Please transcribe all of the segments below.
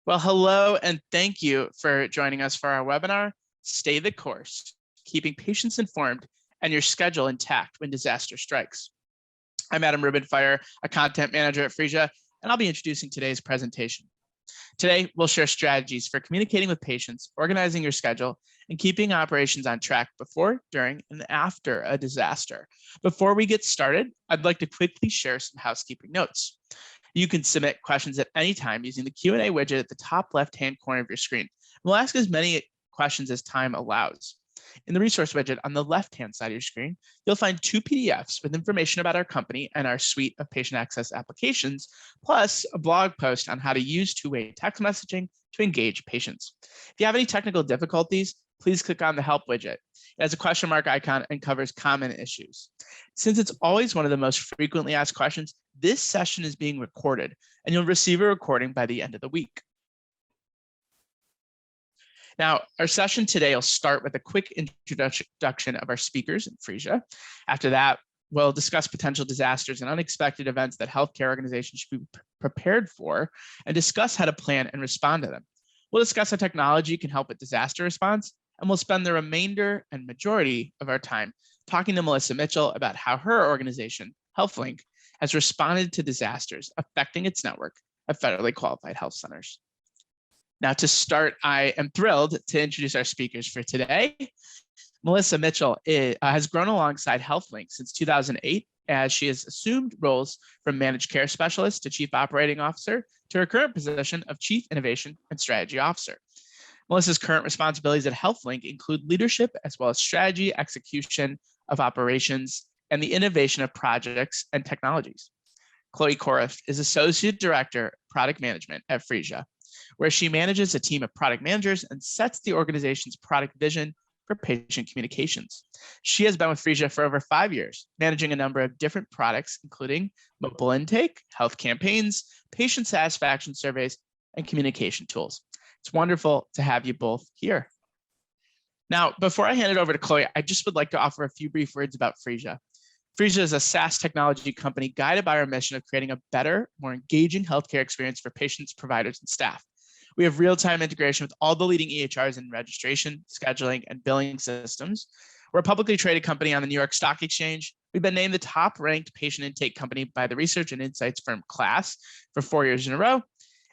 Well, hello, and thank you for joining us for our webinar, Stay the Course, Keeping Patients Informed and Your Schedule Intact When Disaster Strikes. I'm Adam Rubenfire, a content manager at Phreesia, and I'll be introducing today's presentation. Today, we'll share strategies for communicating with patients, organizing your schedule, and keeping operations on track before, during, and after a disaster. Before we get started, I'd like to quickly share some housekeeping notes. You can submit questions at any time using the Q&A widget at the top left-hand corner of your screen. We'll ask as many questions as time allows. In the resource widget on the left-hand side of your screen, you'll find 2 PDFs with information about our company and our suite of patient access applications, plus a blog post on how to use two-way text messaging to engage patients. If you have any technical difficulties, please click on the help widget. It has a question mark icon and covers common issues. Since it's always one of the most frequently asked questions, this session is being recorded, and you'll receive a recording by the end of the week. Now, our session today will start with a quick introduction of our speakers in Phreesia. After that, we'll discuss potential disasters and unexpected events that healthcare organizations should be prepared for and discuss how to plan and respond to them. We'll discuss how technology can help with disaster response, and we'll spend the remainder and majority of our time talking to Melissa Mitchell about how her organization, HealthLinc, has responded to disasters affecting its network of federally qualified health centers. Now, to start, I am thrilled to introduce our speakers for today. Melissa Mitchell has grown alongside HealthLinc since 2008, as she has assumed roles from managed care specialist to chief operating officer to her current position of chief innovation and strategy officer. Melissa's current responsibilities at HealthLinc include leadership as well as strategy, execution of operations, and the innovation of projects and technologies. Chloe Coreth is Associate Director, Product Management at Phreesia, where she manages a team of product managers and sets the organization's product vision for patient communications. She has been with Phreesia for over 5 years, managing a number of different products, including mobile intake, health campaigns, patient satisfaction surveys, and communication tools. It's wonderful to have you both here. Now, before I hand it over to Chloe, I just would like to offer a few brief words about Phreesia. Phreesia is a SaaS technology company guided by our mission of creating a better, more engaging healthcare experience for patients, providers, and staff. We have real-time integration with all the leading EHRs in registration, scheduling, and billing systems. We're a publicly traded company on the New York Stock Exchange. We've been named the top-ranked patient intake company by the research and insights firm KLAS for 4 years in a row.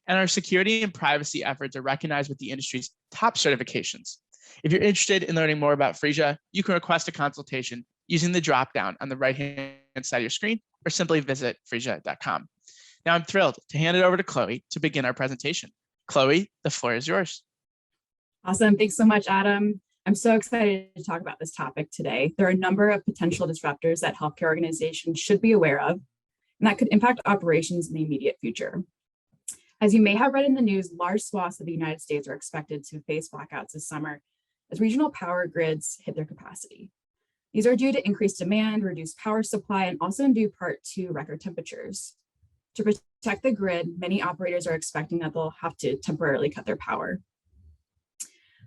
And our security and privacy efforts are recognized with the industry's top certifications. If you're interested in learning more about Phreesia, you can request a consultation using the drop-down on the right-hand side of your screen, or simply visit phreesia.com. Now I'm thrilled to hand it over to Chloe to begin our presentation. Chloe, the floor is yours. Awesome. Thanks so much, Adam. I'm so excited to talk about this topic today. There are a number of potential disruptors that healthcare organizations should be aware of, and that could impact operations in the immediate future. As you may have read in the news, large swaths of the United States are expected to face blackouts this summer as regional power grids hit their capacity. These are due to increased demand, reduced power supply, and also in due part to record temperatures. To protect the grid, many operators are expecting that they'll have to temporarily cut their power.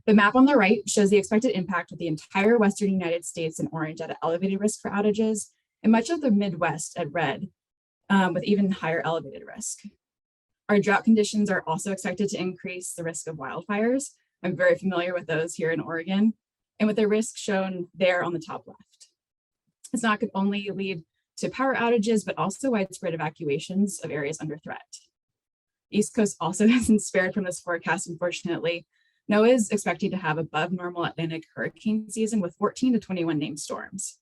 The map on the right shows the expected impact of the entire Western United States in orange at an elevated risk for outages, and much of the Midwest at red, with even higher elevated risk. Our drought conditions are also expected to increase the risk of wildfires. I'm very familiar with those here in Oregon, and with the risk shown there on the top left. This not could only lead to power outages, but also widespread evacuations of areas under threat. East Coast also isn't spared from this forecast, unfortunately. NOAA is expecting to have above normal Atlantic hurricane season with 14 to 21 named storms.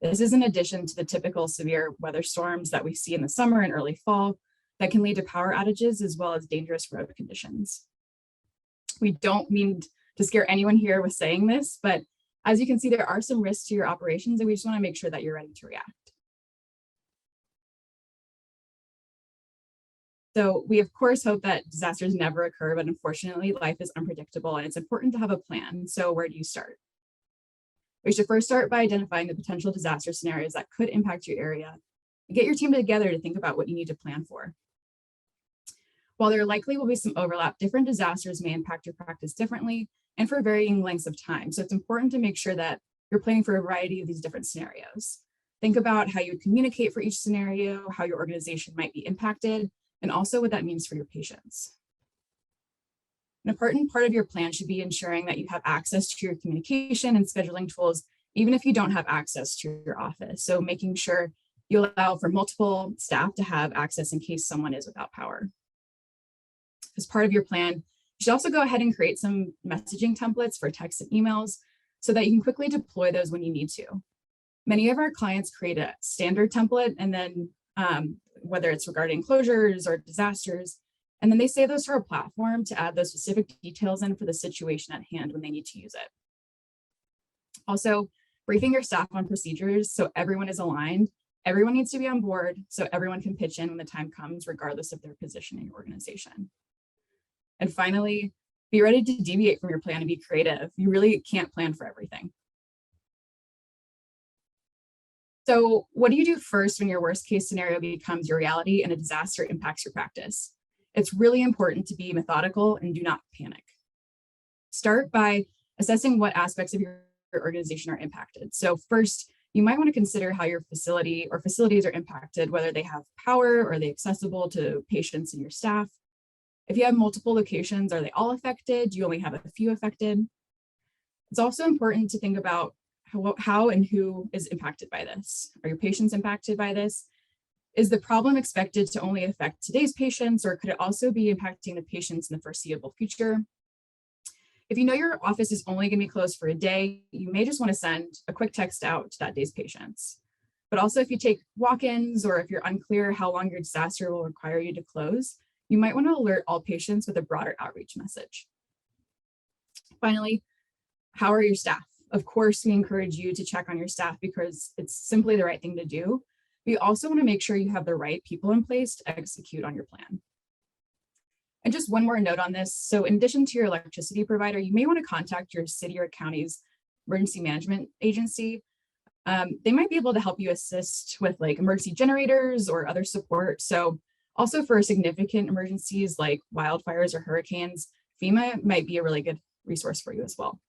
This is in addition to the typical severe weather storms that we see in the summer and early fall that can lead to power outages as well as dangerous road conditions. We don't mean to scare anyone here with saying this, but as you can see, there are some risks to your operations, and we just want to make sure that you're ready to react. So we, of course, hope that disasters never occur, but unfortunately, life is unpredictable and it's important to have a plan. So where do you start? We should first start by identifying the potential disaster scenarios that could impact your area and get your team together to think about what you need to plan for. While there likely will be some overlap, different disasters may impact your practice differently and for varying lengths of time. So it's important to make sure that you're planning for a variety of these different scenarios. Think about how you would communicate for each scenario, how your organization might be impacted, and also what that means for your patients. An important part of your plan should be ensuring that you have access to your communication and scheduling tools, even if you don't have access to your office. So making sure you allow for multiple staff to have access in case someone is without power. As part of your plan, you should also go ahead and create some messaging templates for texts and emails so that you can quickly deploy those when you need to. Many of our clients create a standard template, and then whether it's regarding closures or disasters, and then they save those to our platform to add those specific details in for the situation at hand when they need to use it. Also, briefing your staff on procedures so everyone is aligned. Everyone needs to be on board so everyone can pitch in when the time comes, regardless of their position in your organization. And finally, be ready to deviate from your plan and be creative. You really can't plan for everything. So what do you do first when your worst case scenario becomes your reality and a disaster impacts your practice? It's really important to be methodical and do not panic. Start by assessing what aspects of your organization are impacted. So first, you might want to consider how your facility or facilities are impacted, whether they have power or are they accessible to patients and your staff. If you have multiple locations, are they all affected? Do you only have a few affected? It's also important to think about how and who is impacted by this. Are your patients impacted by this? Is the problem expected to only affect today's patients, or could it also be impacting the patients in the foreseeable future? If you know your office is only going to be closed for a day, you may just want to send a quick text out to that day's patients. But also if you take walk-ins or if you're unclear how long your disaster will require you to close, you might want to alert all patients with a broader outreach message. Finally, how are your staff? Of course, we encourage you to check on your staff because it's simply the right thing to do. We also want to make sure you have the right people in place to execute on your plan. And just one more note on this. So in addition to your electricity provider, you may want to contact your city or county's emergency management agency. They might be able to help you assist with like emergency generators or other support. So also for significant emergencies like wildfires or hurricanes, FEMA might be a really good resource for you as well.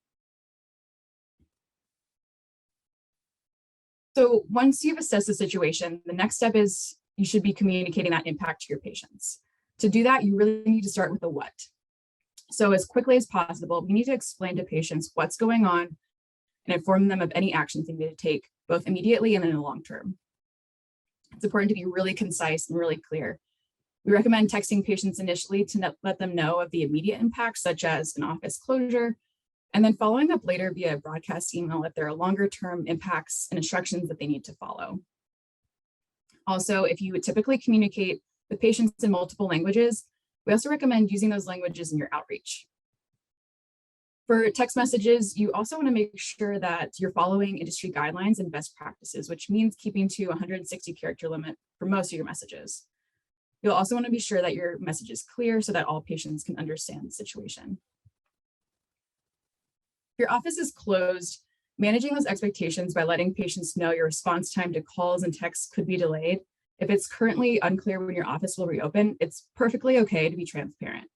So once you've assessed the situation, the next step is you should be communicating that impact to your patients. To do that, you really need to start with the what. So as quickly as possible, we need to explain to patients what's going on and inform them of any actions they need to take, both immediately and in the long term. It's important to be really concise and really clear. We recommend texting patients initially to let them know of the immediate impacts, such as an office closure, and then following up later via broadcast email if there are longer term impacts and instructions that they need to follow. Also, if you would typically communicate with patients in multiple languages, we also recommend using those languages in your outreach. For text messages, you also want to make sure that you're following industry guidelines and best practices, which means keeping to 160 character limit for most of your messages. You'll also want to be sure that your message is clear so that all patients can understand the situation. If your office is closed, managing those expectations by letting patients know your response time to calls and texts could be delayed. If it's currently unclear when your office will reopen, it's perfectly okay to be transparent.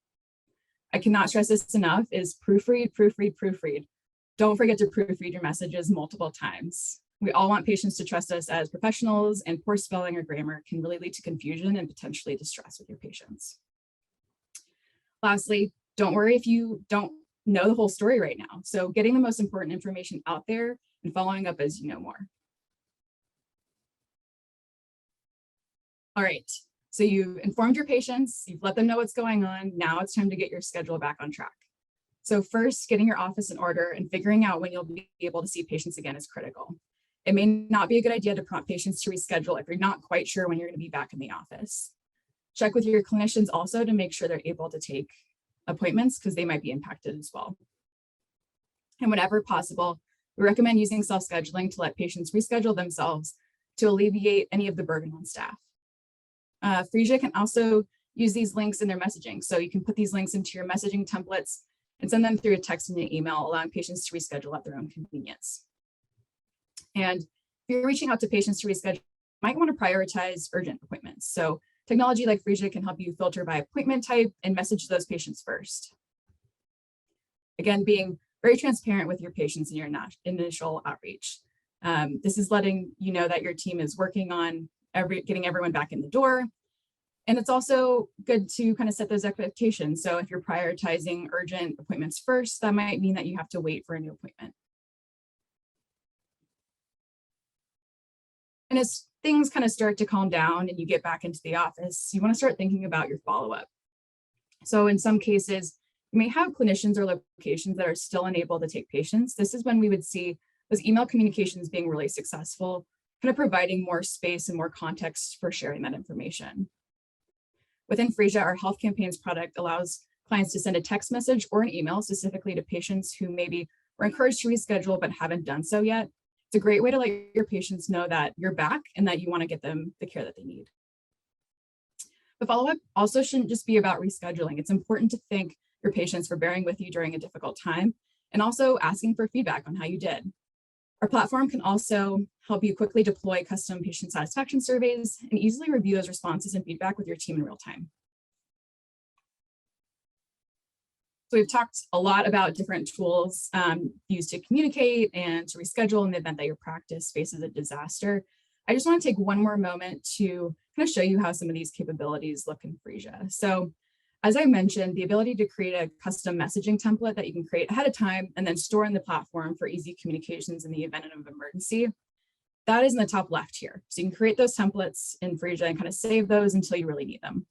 I cannot stress this enough, is proofread, proofread, proofread. Don't forget to proofread your messages multiple times. We all want patients to trust us as professionals, and poor spelling or grammar can really lead to confusion and potentially distress with your patients. Lastly, don't worry if you don't know the whole story right now. So getting the most important information out there and following up as you know more. All right, so you've informed your patients, you've let them know what's going on. Now it's time to get your schedule back on track. So first, getting your office in order and figuring out when you'll be able to see patients again is critical. It may not be a good idea to prompt patients to reschedule if you're not quite sure when you're going to be back in the office. Check with your clinicians also to make sure they're able to take appointments because they might be impacted as well. And whenever possible, we recommend using self-scheduling to let patients reschedule themselves to alleviate any of the burden on staff. Phreesia can also use these links in their messaging. So you can put these links into your messaging templates and send them through a text and an email, allowing patients to reschedule at their own convenience. And if you're reaching out to patients to reschedule, you might want to prioritize urgent appointments. So technology like Phreesia can help you filter by appointment type and message those patients first. Again, being very transparent with your patients in your initial outreach. This is letting you know that your team is working on getting everyone back in the door. And it's also good to kind of set those expectations. So if you're prioritizing urgent appointments first, that might mean that you have to wait for a new appointment. And as things kind of start to calm down and you get back into the office, you want to start thinking about your follow-up. So in some cases, you may have clinicians or locations that are still unable to take patients. This is when we would see those email communications being really successful, kind of providing more space and more context for sharing that information. Within Phreesia, our Health Campaigns product allows clients to send a text message or an email specifically to patients who maybe were encouraged to reschedule but haven't done so yet. It's a great way to let your patients know that you're back and that you want to get them the care that they need. The follow-up also shouldn't just be about rescheduling. It's important to thank your patients for bearing with you during a difficult time and also asking for feedback on how you did. Our platform can also help you quickly deploy custom patient satisfaction surveys and easily review those responses and feedback with your team in real time. So we've talked a lot about different tools used to communicate and to reschedule in the event that your practice faces a disaster. I just want to take one more moment to kind of show you how some of these capabilities look in Phreesia. So as I mentioned, the ability to create a custom messaging template that you can create ahead of time and then store in the platform for easy communications in the event of an emergency, that is in the top left here. So you can create those templates in Phreesia and kind of save those until you really need them.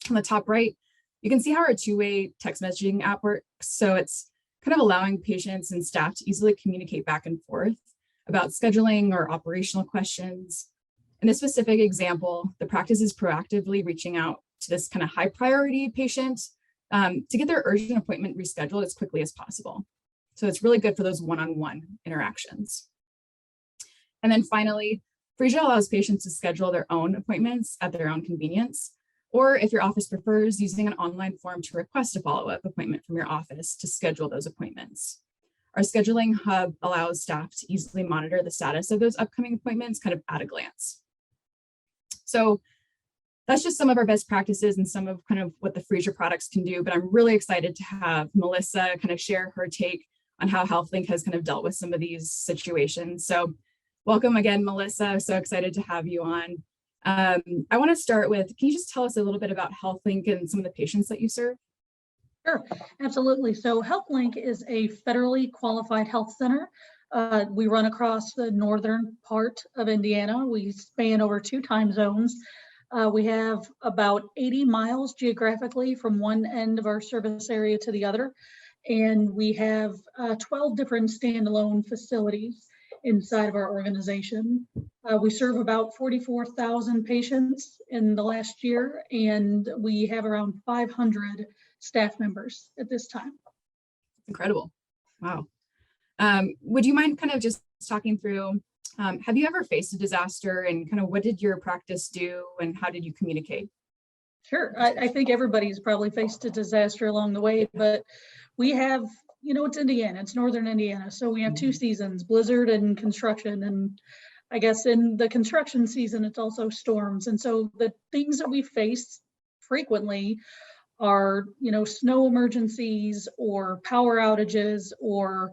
On the top right, you can see how our two-way text messaging app works. So it's kind of allowing patients and staff to easily communicate back and forth about scheduling or operational questions. In this specific example, the practice is proactively reaching out to this kind of high priority patient to get their urgent appointment rescheduled as quickly as possible. So it's really good for those one-on-one interactions. And then finally, Phreesia allows patients to schedule their own appointments at their own convenience, or if your office prefers, using an online form to request a follow-up appointment from your office to schedule those appointments. Our scheduling hub allows staff to easily monitor the status of those upcoming appointments kind of at a glance. So that's just some of our best practices and some of kind of what the Phreesia products can do, but I'm really excited to have Melissa kind of share her take on how HealthLinc has kind of dealt with some of these situations. So welcome again, Melissa. So excited to have you on. I want to start with, can you just tell us a little bit about HealthLinc and some of the patients that you serve? Sure, absolutely. So HealthLinc is a federally qualified health center. We run across the northern part of Indiana. We span over 2 time zones. We have about 80 miles geographically from one end of our service area to the other. And we have 12 different standalone facilities inside of our organization. We serve about 44,000 patients in the last year, and we have around 500 staff members at this time. Incredible. Wow. Would you mind kind of just talking through, have you ever faced a disaster and kind of what did your practice do and how did you communicate? Sure. I think everybody's probably faced a disaster along the way, but we have, you know, it's Indiana, it's northern Indiana. So we have 2 seasons, blizzard and construction. And I guess in the construction season, it's also storms. And so the things that we face frequently are, you know, snow emergencies or power outages or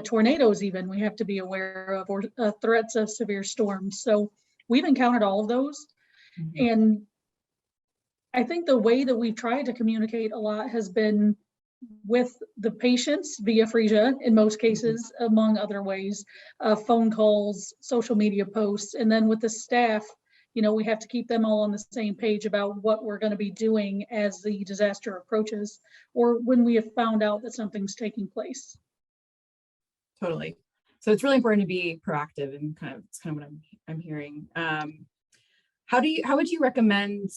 tornadoes even we have to be aware of, or threats of severe storms. So we've encountered all of those. Mm-hmm. And I think the way that we've tried to communicate a lot has been with the patients via Phreesia in most cases, among other ways, phone calls, social media posts, and then with the staff, you know, we have to keep them all on the same page about what we're going to be doing as the disaster approaches, or when we have found out that something's taking place. Totally. So it's really important to be proactive, and it's kind of what I'm hearing. How would you recommend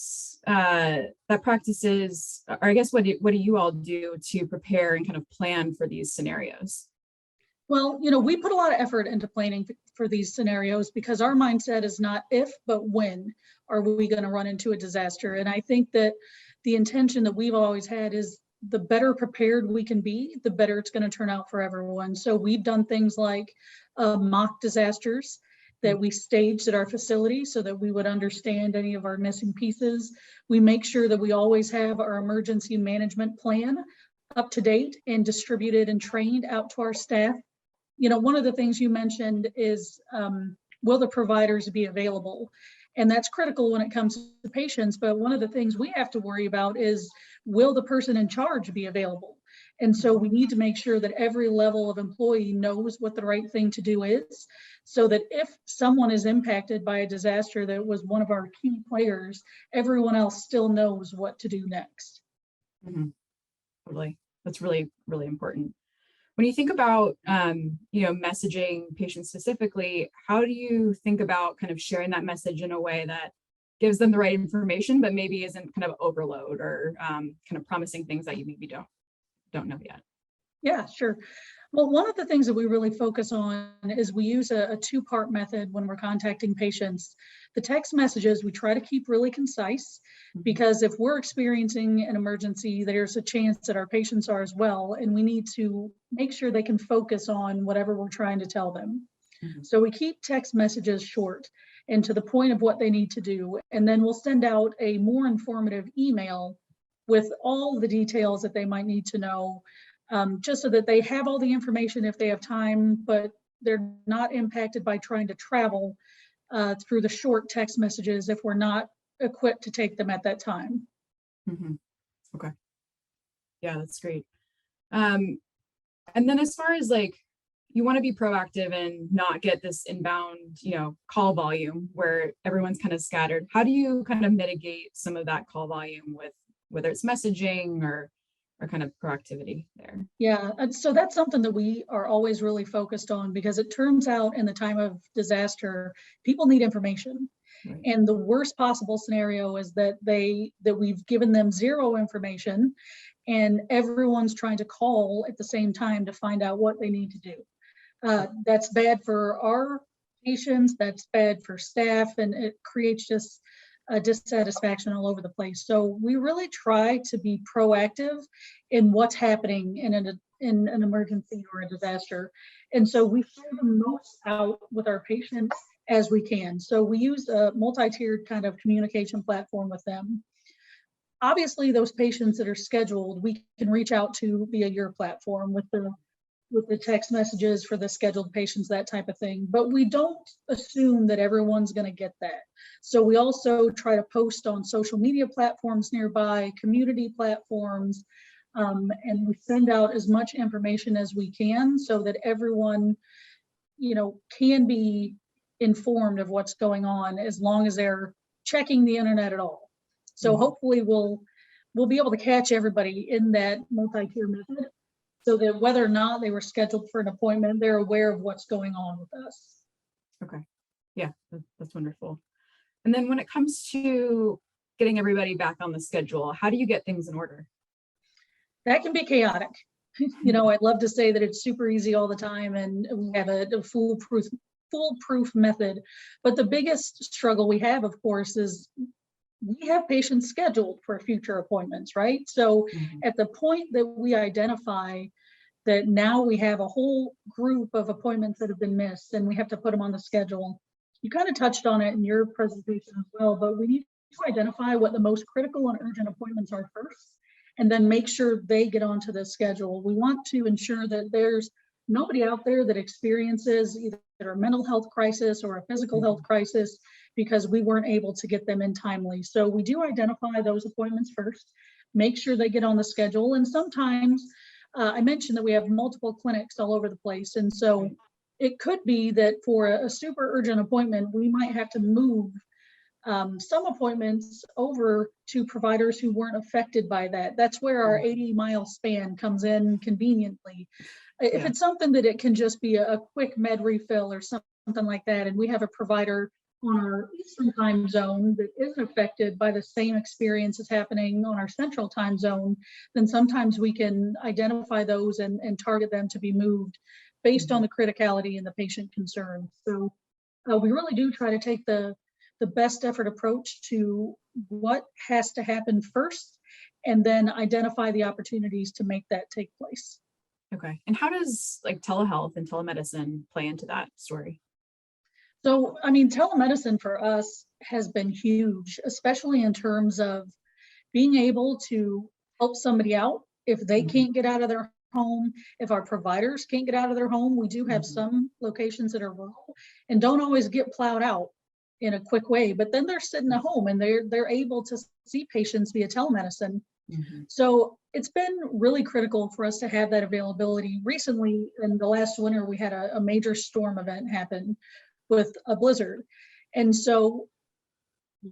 that practices, or I guess what do you all do to prepare and kind of plan for these scenarios? Well, you know, we put a lot of effort into planning for these scenarios because our mindset is not if, but when are we going to run into a disaster. And I think that the intention that we've always had is the better prepared we can be, the better it's going to turn out for everyone. So we've done things like mock disasters that we staged at our facility so that we would understand any of our missing pieces. We make sure that we always have our emergency management plan up to date and distributed and trained out to our staff. You know, one of the things you mentioned is, will the providers be available? And that's critical when it comes to patients. But one of the things we have to worry about is, will the person in charge be available? And so we need to make sure that every level of employee knows what the right thing to do is, so that if someone is impacted by a disaster that was one of our key players, everyone else still knows what to do next. Mm-hmm. Totally. That's really, really important. When you think about, messaging patients specifically, how do you think about kind of sharing that message in a way that gives them the right information, but maybe isn't kind of overload or kind of promising things that you maybe don't know yet? Yeah, sure. Well, one of the things that we really focus on is we use a two-part method when we're contacting patients. The text messages, we try to keep really concise, because if we're experiencing an emergency, there's a chance that our patients are as well, and we need to make sure they can focus on whatever we're trying to tell them. So we keep text messages short and to the point of what they need to do, and then we'll send out a more informative email with all the details that they might need to know, just so that they have all the information if they have time, but they're not impacted by trying to travel through the short text messages if we're not equipped to take them at that time. Mm-hmm. Okay. Yeah, that's great. And then as far as like, you want to be proactive and not get this inbound, call volume where everyone's kind of scattered. How do you kind of mitigate some of that call volume with whether it's messaging or kind of proactivity there? Yeah, and so that's something that we are always really focused on, because it turns out in the time of disaster, people need information. Right. And the worst possible scenario is that we've given them zero information and everyone's trying to call at the same time to find out what they need to do. That's bad for our patients, that's bad for staff, and it creates just a dissatisfaction all over the place. So we really try to be proactive in what's happening in an emergency or a disaster. And so we share the most out with our patients as we can. So we use a multi-tiered kind of communication platform with them. Obviously, those patients that are scheduled, we can reach out to via your platform with the text messages for the scheduled patients, that type of thing. But we don't assume that everyone's going to get that. So we also try to post on social media platforms nearby, community platforms, and we send out as much information as we can so that everyone, can be informed of what's going on, as long as they're checking the internet at all. So hopefully we'll be able to catch everybody in that multi-tier method, so that whether or not they were scheduled for an appointment, they're aware of what's going on with us. Okay. Yeah, that's wonderful. And then when it comes to getting everybody back on the schedule, how do you get things in order? That can be chaotic. I'd love to say that it's super easy all the time and we have a foolproof method. But the biggest struggle we have, of course, is we have patients scheduled for future appointments, right? So at the point that we identify that now we have a whole group of appointments that have been missed and we have to put them on the schedule, you kind of touched on it in your presentation as well, but we need to identify what the most critical and urgent appointments are first, and then make sure they get onto the schedule. We want to ensure that there's nobody out there that experiences either a mental health crisis or a physical health crisis because we weren't able to get them in timely. So we do identify those appointments first, make sure they get on the schedule. And sometimes I mentioned that we have multiple clinics all over the place. And so it could be that for a super urgent appointment, we might have to move some appointments over to providers who weren't affected by that. That's where our 80-mile span comes in conveniently. If it's something that it can just be a quick med refill or something like that, and we have a provider on our Eastern time zone that is affected by the same experience that's happening on our Central time zone, then sometimes we can identify those and target them to be moved based on the criticality and the patient concern. So we really do try to take the best effort approach to what has to happen first, and then identify the opportunities to make that take place. Okay. And how does like telehealth and telemedicine play into that story? So, telemedicine for us has been huge, especially in terms of being able to help somebody out if they can't get out of their home, if our providers can't get out of their home. We do have some locations that are rural and don't always get plowed out in a quick way, but then they're sitting at home and they're able to see patients via telemedicine. So it's been really critical for us to have that availability. Recently, in the last winter, we had a major storm event happen with a blizzard. And so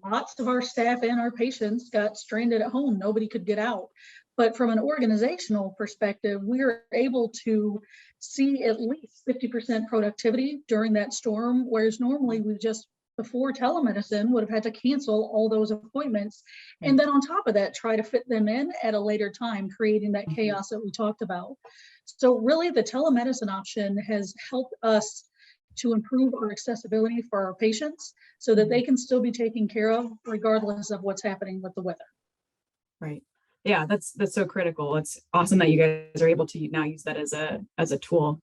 lots of our staff and our patients got stranded at home. Nobody could get out. But from an organizational perspective, we were able to see at least 50% productivity during that storm, whereas normally we just, before telemedicine, would have had to cancel all those appointments. And then on top of that, try to fit them in at a later time, creating that chaos that we talked about. So really the telemedicine option has helped us to improve our accessibility for our patients so that they can still be taken care of regardless of what's happening with the weather. Right. Yeah, that's so critical. It's awesome that you guys are able to now use that as a tool.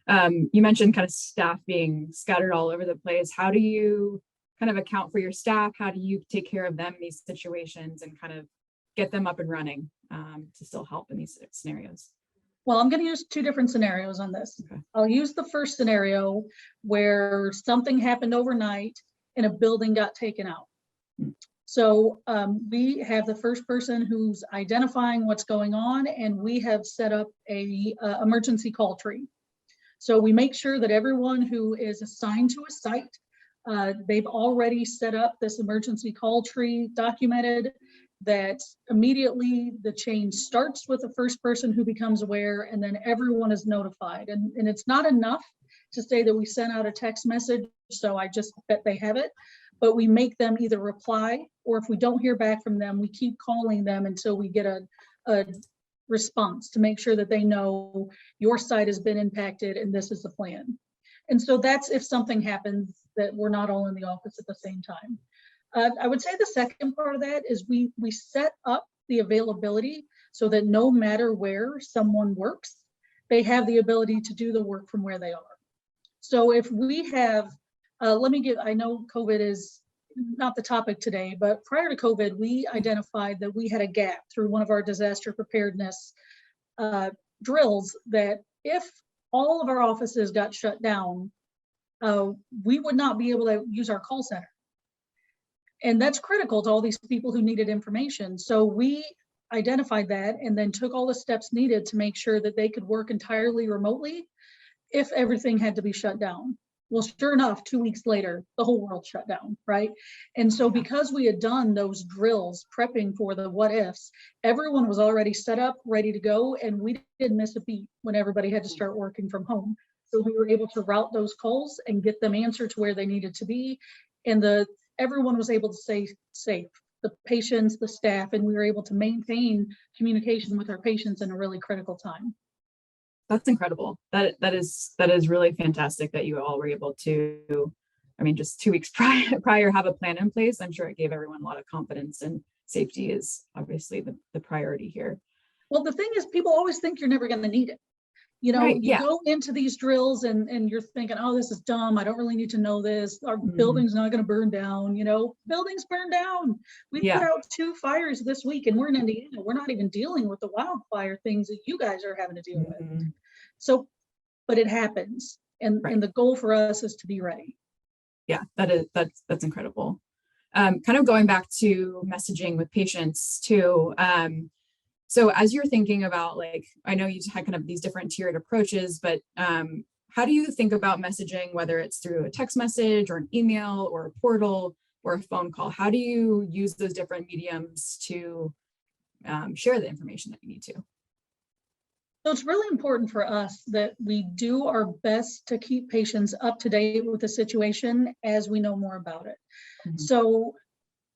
You mentioned kind of staff being scattered all over the place. How do you kind of account for your staff? How do you take care of them in these situations and kind of get them up and running to still help in these scenarios? Well, I'm going to use two different scenarios on this. Okay. I'll use the first scenario where something happened overnight and a building got taken out. So we have the first person who's identifying what's going on, and we have set up a emergency call tree. So we make sure that everyone who is assigned to a site, they've already set up this emergency call tree, documented that immediately the chain starts with the first person who becomes aware, and then everyone is notified. And it's not enough to say that we sent out a text message, so I just bet they have it, but we make them either reply, or if we don't hear back from them, we keep calling them until we get a response to make sure that they know your site has been impacted and this is the plan. And so that's if something happens that we're not all in the office at the same time. I would say the second part of that is we set up the availability so that no matter where someone works, they have the ability to do the work from where they are. So if we have, I know COVID is not the topic today, but prior to COVID, we identified that we had a gap through one of our disaster preparedness drills, that if all of our offices got shut down, we would not be able to use our call center. And that's critical to all these people who needed information. So we identified that and then took all the steps needed to make sure that they could work entirely remotely if everything had to be shut down. Well, sure enough, 2 weeks later, the whole world shut down, right? And so because we had done those drills, prepping for the what ifs, everyone was already set up, ready to go, and we didn't miss a beat when everybody had to start working from home. So we were able to route those calls and get them answered to where they needed to be. And everyone was able to stay safe, the patients, the staff, and we were able to maintain communication with our patients in a really critical time. That's incredible. That is really fantastic that you all were able to, I mean, just 2 weeks prior have a plan in place. I'm sure it gave everyone a lot of confidence, and safety is obviously the priority here. Well, the thing is, people always think you're never going to need it. You know, right, you go into these drills and you're thinking, oh, this is dumb. I don't really need to know this. Our building's not going to burn down. You know, buildings burn down. We put out 2 fires this week, and we're in Indiana. We're not even dealing with the wildfire things that you guys are having to deal with. So, but it happens. And the goal for us is to be ready. Yeah, that's incredible. Kind of going back to messaging with patients too. So as you're thinking about, like, I know you had kind of these different tiered approaches, but how do you think about messaging, whether it's through a text message or an email or a portal or a phone call? How do you use those different mediums to share the information that you need to? So it's really important for us that we do our best to keep patients up to date with the situation as we know more about it. So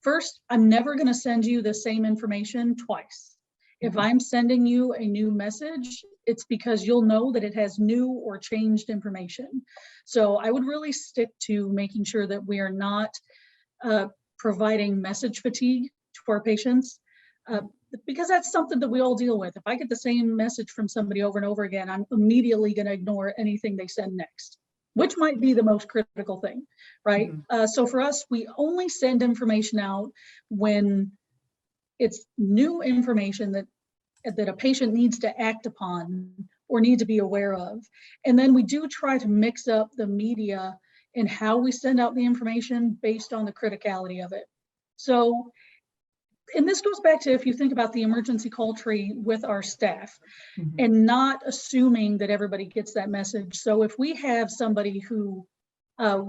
first, I'm never going to send you the same information twice. If I'm sending you a new message, it's because you'll know that it has new or changed information. So I would really stick to making sure that we are not providing message fatigue to our patients, because that's something that we all deal with. If I get the same message from somebody over and over again, I'm immediately going to ignore anything they send next, which might be the most critical thing, right? So for us, we only send information out when it's new information that a patient needs to act upon or need to be aware of. And then we do try to mix up the media in how we send out the information based on the criticality of it. So, and this goes back to, if you think about the emergency call tree with our staff, and not assuming that everybody gets that message. So if we have somebody who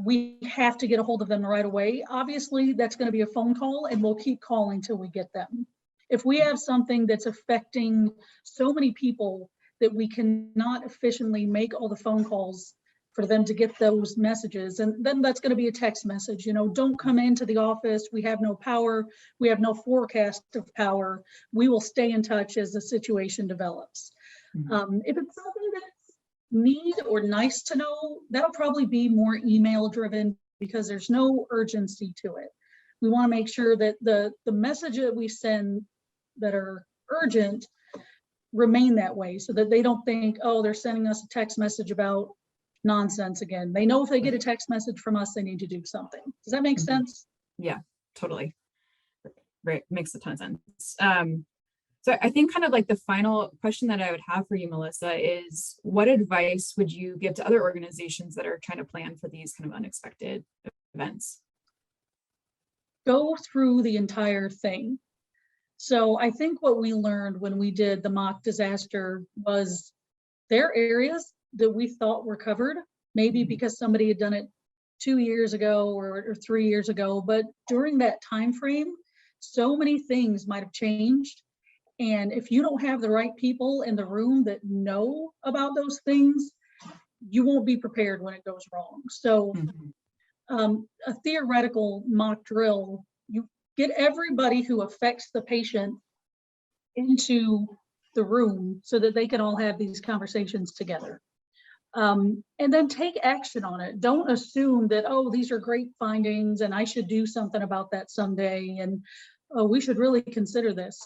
we have to get a hold of them right away, obviously that's going to be a phone call, and we'll keep calling till we get them. If we have something that's affecting so many people that we cannot efficiently make all the phone calls for them to get those messages, and then that's going to be a text message, you know, don't come into the office, we have no power, we have no forecast of power, we will stay in touch as the situation develops. If it's something that's need or nice to know, that'll probably be more email driven, because there's no urgency to it. We want to make sure that the message that we send that are urgent remain that way, so that they don't think, oh, they're sending us a text message about nonsense again. They know if they get a text message from us, they need to do something. Does that make sense? Yeah, totally. Right, makes a ton of sense. So I think kind of like the final question that I would have for you, Melissa, is what advice would you give to other organizations that are trying to plan for these kind of unexpected events? Go through the entire thing. So I think what we learned when we did the mock disaster was there are areas that we thought were covered, maybe because somebody had done it 2 years ago or 3 years ago, but during that time frame, so many things might have changed. And if you don't have the right people in the room that know about those things, you won't be prepared when it goes wrong. So a theoretical mock drill, you get everybody who affects the patient into the room so that they can all have these conversations together. And then take action on it. Don't assume that, oh, these are great findings and I should do something about that someday, and oh, we should really consider this.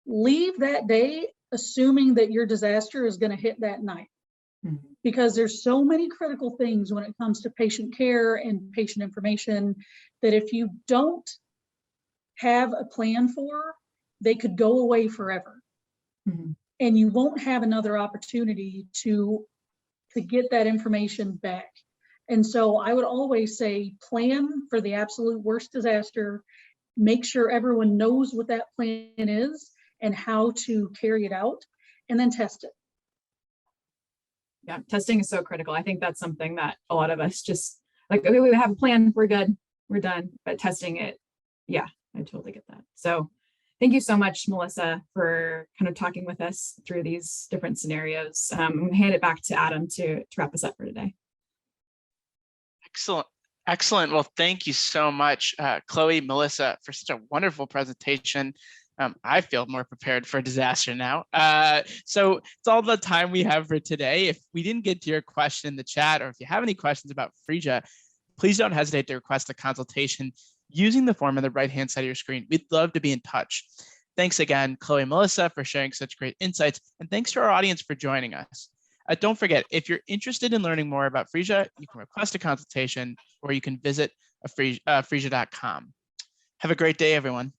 Leave that day assuming that your disaster is going to hit that night, because there's so many critical things when it comes to patient care and patient information that if you don't have a plan for, they could go away forever. And you won't have another opportunity to get that information back. And so I would always say, plan for the absolute worst disaster, make sure everyone knows what that plan is and how to carry it out, and then test it. Yeah, testing is so critical. I think that's something that a lot of us just like, okay, we have a plan, we're good, we're done. But testing it, yeah, I totally get that. So thank you so much, Melissa, for kind of talking with us through these different scenarios. I'm going to hand it back to Adam to wrap us up for today. Excellent. Excellent. Well, thank you so much, Chloe, Melissa, for such a wonderful presentation. I feel more prepared for a disaster now. So it's all the time we have for today. If we didn't get to your question in the chat, or if you have any questions about Phreesia, please don't hesitate to request a consultation using the form on the right-hand side of your screen. We'd love to be in touch. Thanks again, Chloe and Melissa, for sharing such great insights. And thanks to our audience for joining us. Don't forget, if you're interested in learning more about Phreesia, you can request a consultation, or you can visit phreesia.com. Have a great day, everyone.